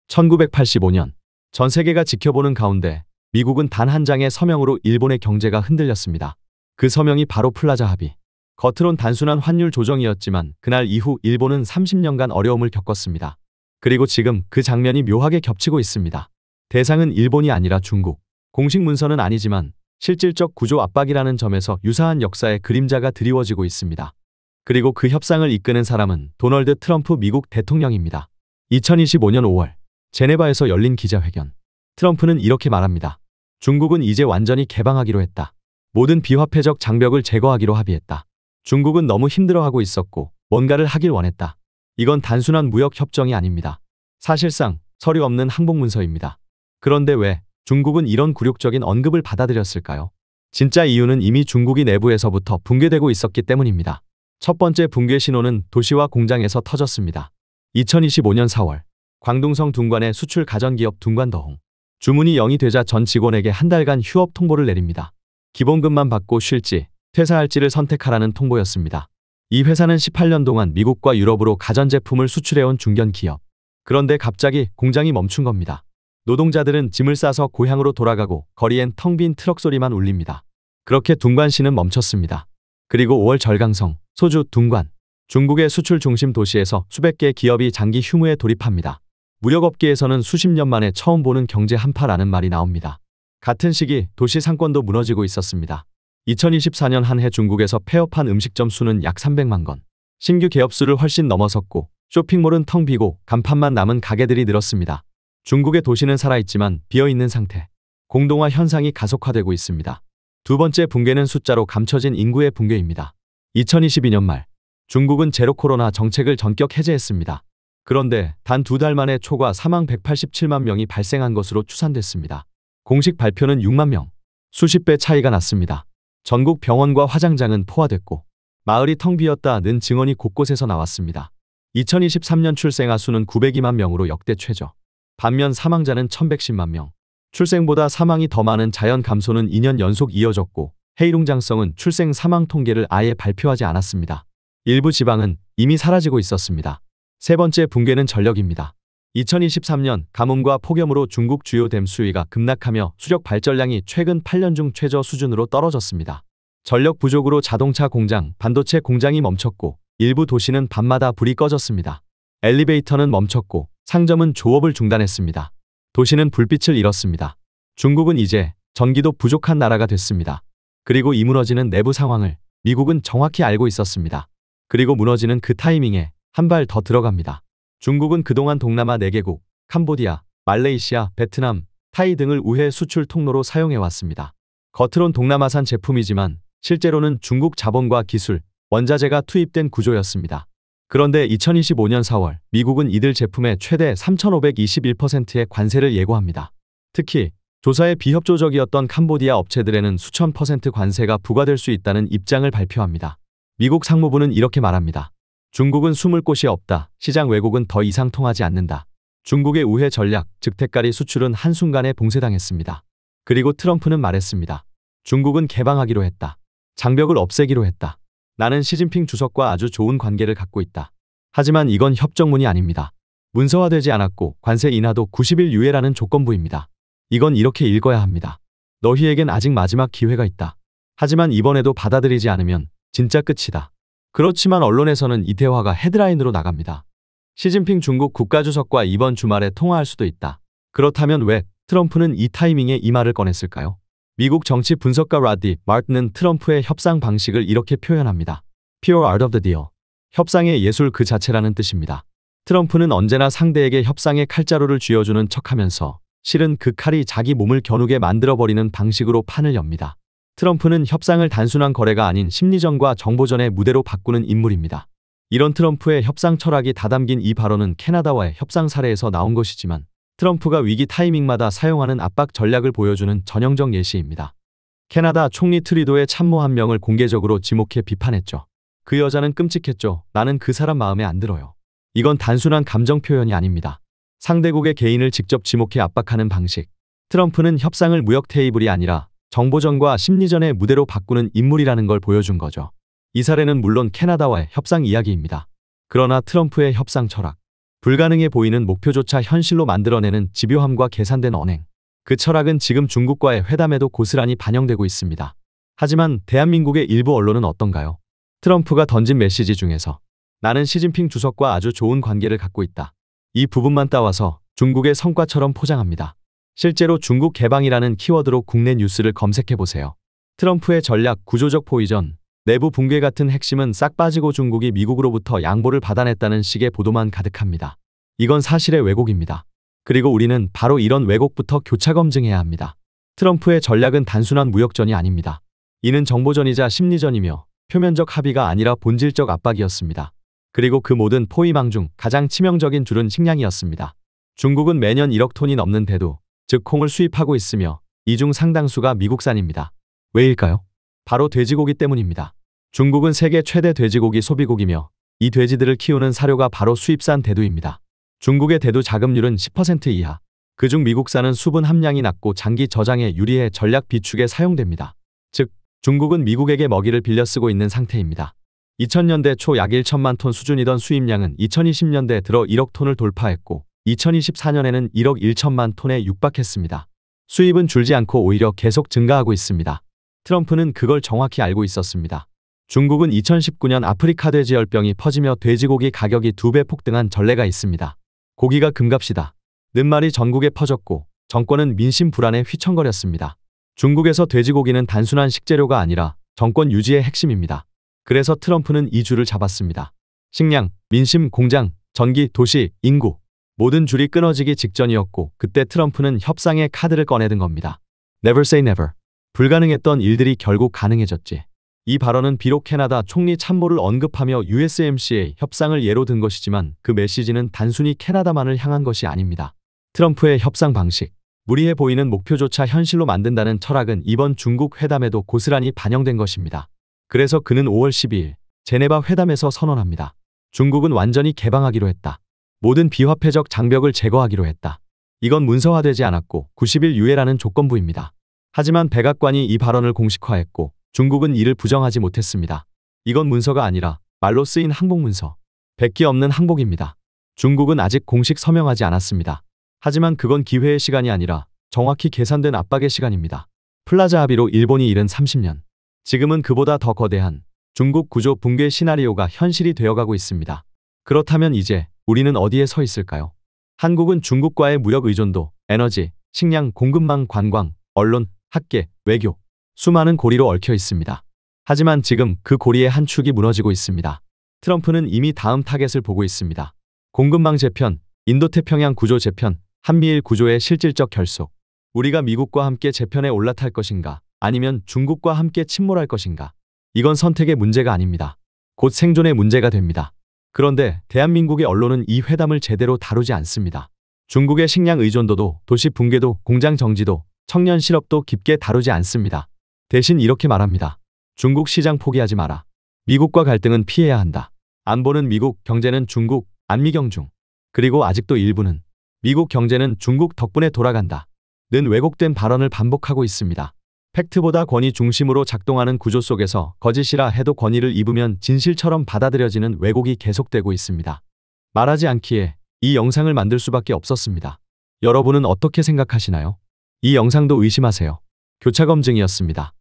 1985년 전 세계가 지켜보는 가운데 미국은 단 한 장의 서명으로 일본의 경제가 흔들렸습니다. 그 서명이 바로 플라자 합의. 겉으론 단순한 환율 조정이었지만 그날 이후 일본은 30년간 어려움을 겪었습니다. 그리고 지금 그 장면이 묘하게 겹치고 있습니다. 대상은 일본이 아니라 중국. 공식 문서는 아니지만 실질적 구조 압박이라는 점에서 유사한 역사의 그림자가 드리워지고 있습니다. 그리고 그 협상을 이끄는 사람은 도널드 트럼프 미국 대통령입니다. 2025년 5월 제네바에서 열린 기자회견. 트럼프는 이렇게 말합니다. 중국은 이제 완전히 개방하기로 했다. 모든 비화폐적 장벽을 제거하기로 합의했다. 중국은 너무 힘들어하고 있었고 뭔가를 하길 원했다. 이건 단순한 무역 협정이 아닙니다. 사실상 서류 없는 항복문서입니다. 그런데 왜 중국은 이런 굴욕적인 언급을 받아들였을까요? 진짜 이유는 이미 중국이 내부에서부터 붕괴되고 있었기 때문입니다. 첫 번째 붕괴 신호는 도시와 공장에서 터졌습니다. 2025년 4월 광둥성 둥관의 수출 가전기업 둥관더홍. 주문이 0이 되자 전 직원에게 한 달간 휴업 통보를 내립니다. 기본급만 받고 쉴지 퇴사할지를 선택하라는 통보였습니다. 이 회사는 18년 동안 미국과 유럽으로 가전제품을 수출해온 중견 기업. 그런데 갑자기 공장이 멈춘 겁니다. 노동자들은 짐을 싸서 고향으로 돌아가고 거리엔 텅 빈 트럭 소리만 울립니다. 그렇게 둥관시는 멈췄습니다. 그리고 5월 절강성, 소주 둥관. 중국의 수출 중심 도시에서 수백 개의 기업이 장기 휴무에 돌입합니다. 무역업계에서는 수십 년 만에 처음 보는 경제 한파라는 말이 나옵니다. 같은 시기 도시 상권도 무너지고 있었습니다. 2024년 한 해 중국에서 폐업한 음식점 수는 약 300만 건. 신규 개업 수를 훨씬 넘어섰고 쇼핑몰은 텅 비고 간판만 남은 가게들이 늘었습니다. 중국의 도시는 살아있지만 비어있는 상태. 공동화 현상이 가속화되고 있습니다. 두 번째 붕괴는 숫자로 감춰진 인구의 붕괴입니다. 2022년 말 중국은 제로 코로나 정책을 전격 해제했습니다. 그런데 단 2달 만에 초과 사망 187만 명이 발생한 것으로 추산됐습니다. 공식 발표는 6만 명. 수십 배 차이가 났습니다. 전국 병원과 화장장은 포화됐고 마을이 텅 비었다는 증언이 곳곳에서 나왔습니다. 2023년 출생아 수는 902만 명으로 역대 최저. 반면 사망자는 1110만 명. 출생보다 사망이 더 많은 자연 감소는 2년 연속 이어졌고 해이룽장성은 출생 사망 통계를 아예 발표하지 않았습니다. 일부 지방은 이미 사라지고 있었습니다. 세 번째 붕괴는 전력입니다. 2023년 가뭄과 폭염으로 중국 주요 댐 수위가 급락하며 수력 발전량이 최근 8년 중 최저 수준으로 떨어졌습니다. 전력 부족으로 자동차 공장, 반도체 공장이 멈췄고 일부 도시는 밤마다 불이 꺼졌습니다. 엘리베이터는 멈췄고 상점은 조업을 중단했습니다. 도시는 불빛을 잃었습니다. 중국은 이제 전기도 부족한 나라가 됐습니다. 그리고 이 무너지는 내부 상황을 미국은 정확히 알고 있었습니다. 그리고 무너지는 그 타이밍에 한 발 더 들어갑니다. 중국은 그동안 동남아 4개국, 캄보디아, 말레이시아, 베트남, 타이 등을 우회 수출 통로로 사용해왔습니다. 겉으론 동남아산 제품이지만 실제로는 중국 자본과 기술, 원자재가 투입된 구조였습니다. 그런데 2025년 4월 미국은 이들 제품에 최대 3,521%의 관세를 예고합니다. 특히 조사에 비협조적이었던 캄보디아 업체들에는 수천 % 관세가 부과될 수 있다는 입장을 발표합니다. 미국 상무부는 이렇게 말합니다. 중국은 숨을 곳이 없다. 시장 왜곡은 더 이상 통하지 않는다. 중국의 우회 전략, 즉 대가리 수출은 한순간에 봉쇄당했습니다. 그리고 트럼프는 말했습니다. 중국은 개방하기로 했다. 장벽을 없애기로 했다. 나는 시진핑 주석과 아주 좋은 관계를 갖고 있다. 하지만 이건 협정문이 아닙니다. 문서화되지 않았고 관세 인하도 90일 유예라는 조건부입니다. 이건 이렇게 읽어야 합니다. 너희에겐 아직 마지막 기회가 있다. 하지만 이번에도 받아들이지 않으면 진짜 끝이다. 그렇지만 언론에서는 이 대화가 헤드라인으로 나갑니다. 시진핑 중국 국가주석과 이번 주말에 통화할 수도 있다. 그렇다면 왜 트럼프는 이 타이밍에 이 말을 꺼냈을까요? 미국 정치 분석가 라디 마르틴은 트럼프의 협상 방식을 이렇게 표현합니다. Pure art of the deal. 협상의 예술 그 자체라는 뜻입니다. 트럼프는 언제나 상대에게 협상의 칼자루를 쥐어주는 척하면서 실은 그 칼이 자기 몸을 겨누게 만들어버리는 방식으로 판을 엽니다. 트럼프는 협상을 단순한 거래가 아닌 심리전과 정보전의 무대로 바꾸는 인물입니다. 이런 트럼프의 협상 철학이 다담긴 이 발언은 캐나다와의 협상 사례에서 나온 것이지만 트럼프가 위기 타이밍마다 사용하는 압박 전략을 보여주는 전형적 예시입니다. 캐나다 총리 트리도의 참모 한 명을 공개적으로 지목해 비판했죠. 그 여자는 끔찍했죠. 나는 그 사람 마음에 안 들어요. 이건 단순한 감정 표현이 아닙니다. 상대국의 개인을 직접 지목해 압박하는 방식. 트럼프는 협상을 무역 테이블이 아니라 정보전과 심리전의 무대로 바꾸는 인물이라는 걸 보여준 거죠. 이 사례는 물론 캐나다와의 협상 이야기입니다. 그러나 트럼프의 협상 철학, 불가능해 보이는 목표조차 현실로 만들어내는 집요함과 계산된 언행. 그 철학은 지금 중국과의 회담에도 고스란히 반영되고 있습니다. 하지만 대한민국의 일부 언론은 어떤가요? 트럼프가 던진 메시지 중에서 나는 시진핑 주석과 아주 좋은 관계를 갖고 있다. 이 부분만 따와서 중국의 성과처럼 포장합니다. 실제로 중국 개방이라는 키워드로 국내 뉴스를 검색해보세요. 트럼프의 전략, 구조적 포위전, 내부 붕괴 같은 핵심은 싹 빠지고 중국이 미국으로부터 양보를 받아냈다는 식의 보도만 가득합니다. 이건 사실의 왜곡입니다. 그리고 우리는 바로 이런 왜곡부터 교차 검증해야 합니다. 트럼프의 전략은 단순한 무역전이 아닙니다. 이는 정보전이자 심리전이며 표면적 합의가 아니라 본질적 압박이었습니다. 그리고 그 모든 포위망 중 가장 치명적인 줄은 식량이었습니다. 중국은 매년 1억 톤이 넘는 대두, 즉 콩을 수입하고 있으며 이 중 상당수가 미국산입니다. 왜일까요? 바로 돼지고기 때문입니다. 중국은 세계 최대 돼지고기 소비국이며 이 돼지들을 키우는 사료가 바로 수입산 대두입니다. 중국의 대두 자급률은 10% 이하. 그중 미국산은 수분 함량이 낮고 장기 저장에 유리해 전략 비축에 사용됩니다. 즉, 중국은 미국에게 먹이를 빌려 쓰고 있는 상태입니다. 2000년대 초 약 1천만 톤 수준이던 수입량은 2020년대 들어 1억 톤을 돌파했고 2024년에는 1억 1천만 톤에 육박했습니다. 수입은 줄지 않고 오히려 계속 증가하고 있습니다. 트럼프는 그걸 정확히 알고 있었습니다. 중국은 2019년 아프리카 돼지열병이 퍼지며 돼지고기 가격이 2배 폭등한 전례가 있습니다. 고기가 금값이다 는 말이 전국에 퍼졌고 정권은 민심 불안에 휘청거렸습니다. 중국에서 돼지고기는 단순한 식재료가 아니라 정권 유지의 핵심입니다. 그래서 트럼프는 이 줄을 잡았습니다. 식량, 민심, 공장, 전기, 도시, 인구 모든 줄이 끊어지기 직전이었고 그때 트럼프는 협상의 카드를 꺼내든 겁니다. Never say never. 불가능했던 일들이 결국 가능해졌지. 이 발언은 비록 캐나다 총리 참모를 언급하며 USMCA 협상을 예로 든 것이지만 그 메시지는 단순히 캐나다만을 향한 것이 아닙니다. 트럼프의 협상 방식, 무리해 보이는 목표조차 현실로 만든다는 철학은 이번 중국 회담에도 고스란히 반영된 것입니다. 그래서 그는 5월 12일 제네바 회담에서 선언합니다. 중국은 완전히 개방하기로 했다. 모든 비화폐적 장벽을 제거하기로 했다. 이건 문서화되지 않았고 90일 유예라는 조건부입니다. 하지만 백악관이 이 발언을 공식화했고 중국은 이를 부정하지 못했습니다. 이건 문서가 아니라 말로 쓰인 항복문서. 백기 없는 항복입니다. 중국은 아직 공식 서명하지 않았습니다. 하지만 그건 기회의 시간이 아니라 정확히 계산된 압박의 시간입니다. 플라자 합의로 일본이 잃은 30년. 지금은 그보다 더 거대한 중국 구조 붕괴 시나리오가 현실이 되어가고 있습니다. 그렇다면 이제 우리는 어디에 서 있을까요? 한국은 중국과의 무역 의존도, 에너지, 식량, 공급망, 관광, 언론, 학계, 외교, 수많은 고리로 얽혀 있습니다. 하지만 지금 그 고리의 한 축이 무너지고 있습니다. 트럼프는 이미 다음 타겟을 보고 있습니다. 공급망 재편, 인도태평양 구조 재편, 한미일 구조의 실질적 결속. 우리가 미국과 함께 재편에 올라탈 것인가, 아니면 중국과 함께 침몰할 것인가. 이건 선택의 문제가 아닙니다. 곧 생존의 문제가 됩니다. 그런데 대한민국의 언론은 이 회담을 제대로 다루지 않습니다. 중국의 식량 의존도도, 도시 붕괴도, 공장 정지도, 청년 실업도 깊게 다루지 않습니다. 대신 이렇게 말합니다. 중국 시장 포기하지 마라. 미국과 갈등은 피해야 한다. 안보는 미국, 경제는 중국, 안미경중. 그리고 아직도 일부는 미국 경제는 중국 덕분에 돌아간다. 는 왜곡된 발언을 반복하고 있습니다. 팩트보다 권위 중심으로 작동하는 구조 속에서 거짓이라 해도 권위를 입으면 진실처럼 받아들여지는 왜곡이 계속되고 있습니다. 말하지 않기에 이 영상을 만들 수밖에 없었습니다. 여러분은 어떻게 생각하시나요? 이 영상도 의심하세요. 교차검증이었습니다.